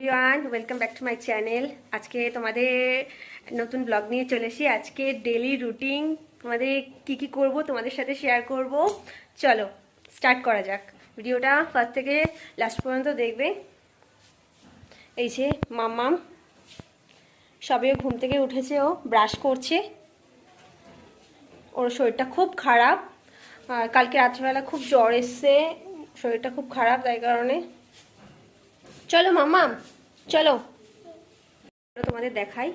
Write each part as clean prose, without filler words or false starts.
Everyone welcome back to my channel. আজকে তোমাদের নতুন ব্লগ নিয়ে চলে এসেছি। আজকে ডেলি রুটিন তোমাদের কি করব তোমাদের সাথে শেয়ার করব। চলো স্টার্ট করা যাক। ভিডিওটা ফার্স্ট থেকে লাস্ট পর্যন্ত দেখবে। এই যে মাম্মাম সবে ঘুম থেকে উঠেছে, ও ব্রাশ করছে। ওর শরীরটা খুব খারাপ, আর কালকে রাত্রিবেলা খুব জ্বর এসছে, শরীরটা খুব খারাপ, তাই কারণে। চলো মাম্মাম চলো তোমাদের দেখাই।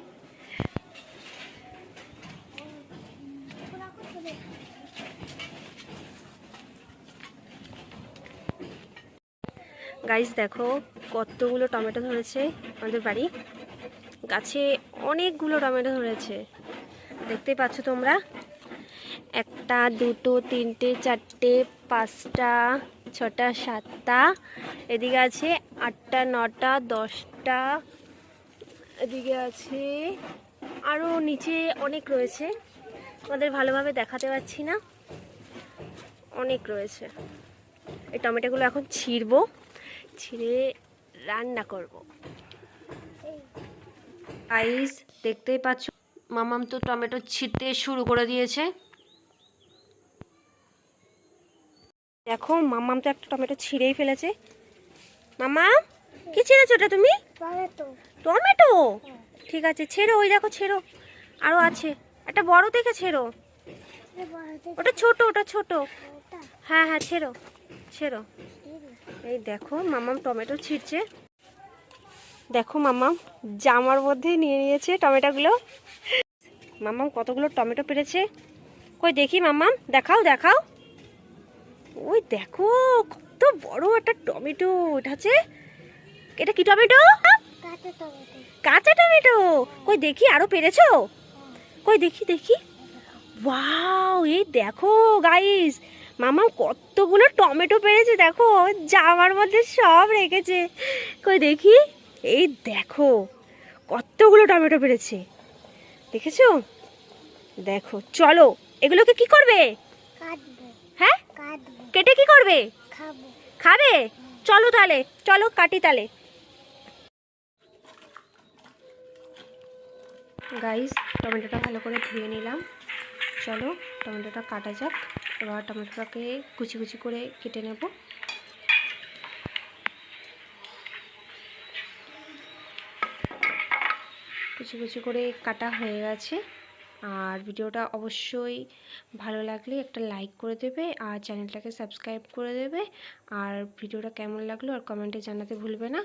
গাইস দেখো কতগুলো টমেটো ধরেছে আমাদের বাড়ি গাছে, অনেকগুলো টমেটো ধরেছে, দেখতেই পাচ্ছ তোমরা। একটা দুটো তিনটে চারটে পাঁচটা ছটা সাতটা, এদিকে আছে আটটা নটা দশটা, এদিকে আছে আরও নিচে অনেক রয়েছে, আমাদের ভালোভাবে দেখাতে পাচ্ছি না, অনেক রয়েছে। এই টমেটোগুলো এখন ছিঁড়বো, ছিঁড়ে রান্না করব। গাইস দেখতেই পাচ্ছ মামাম তো টমেটো ছিঁড়তে শুরু করে দিয়েছে। দেখো মামাম তো একটা টমেটো ছিঁড়েই ফেলেছে। মামা কি ছিঁড়েছো ওটা তুমি? টমেটো। ঠিক আছে ছেড়ো, ওই দেখো ছেড়ো, আরো আছে, একটা বড় দেখে ছেড়ো। ওটা ছোট, ওটা ছোট। হ্যাঁ হ্যাঁ ছেড়ো ছেড়ো। এই দেখো মামাম টমেটো ছিঁড়ছে। দেখো মামাম জামার মধ্যে নিয়ে নিয়েছে টমেটোগুলো। মামাম কতগুলো টমেটো পেরেছে, কই দেখি মামাম, দেখাও দেখাও। ওই দেখো কত বড় একটা টমেটো উঠেছে। এটা কি টমেটো? কাঁচা টমেটো। কই দেখি আরো পেরেছো, কই দেখি দেখি। ওয়াও, এই দেখো গাইস মামাম কতগুলো টমেটো পেরেছে, দেখো জামার মধ্যে সব রেখেছে। কই দেখি, এই দেখো কতগুলো টমেটো পেরেছে, দেখেছো? দেখো চলো এগুলোকে কি করবে? হ্যাঁ কেটে কি করবে? খাবে। চলো তাহলে, চলো কাটি তাহলে। গাইস টমেটোটা ভালো করে ধুয়ে নিলাম, চলো টমেটোটা কাটা যাক। এবার টমেটোটাকে কুচি কুচি করে কেটে নেব। কুচি কুচি করে কাটা হয়ে গেছে। আর ভিডিওটা অবশ্যই ভালো লাগলে একটা লাইক করে দেবে, আর চ্যানেলটাকে সাবস্ক্রাইব করে দেবে। আর ভিডিওটা কেমন লাগলো আর কমেন্টে জানাতে ভুলবে না।